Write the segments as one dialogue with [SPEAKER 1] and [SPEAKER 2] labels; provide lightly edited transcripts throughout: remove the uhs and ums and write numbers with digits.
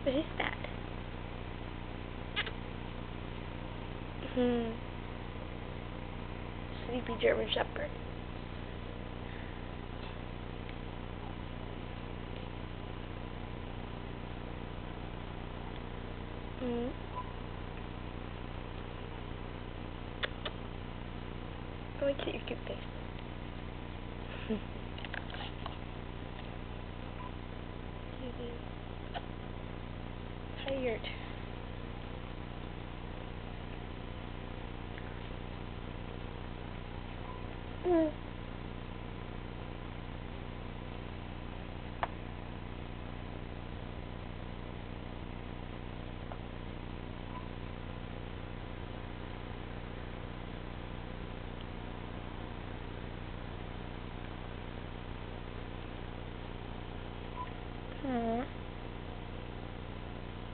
[SPEAKER 1] What is that? Sleepy German Shepherd. Oh, look at your cute face. Tired. Aww.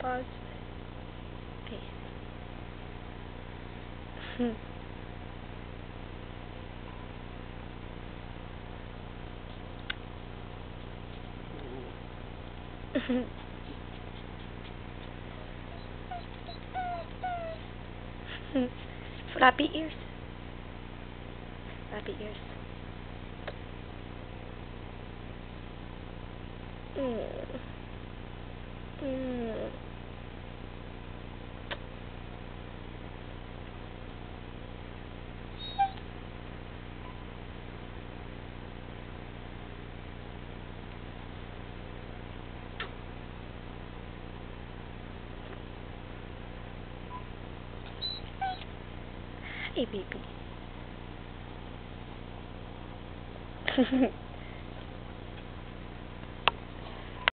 [SPEAKER 1] Pause. Face. Flappy ears. Flappy ears. Hey, baby.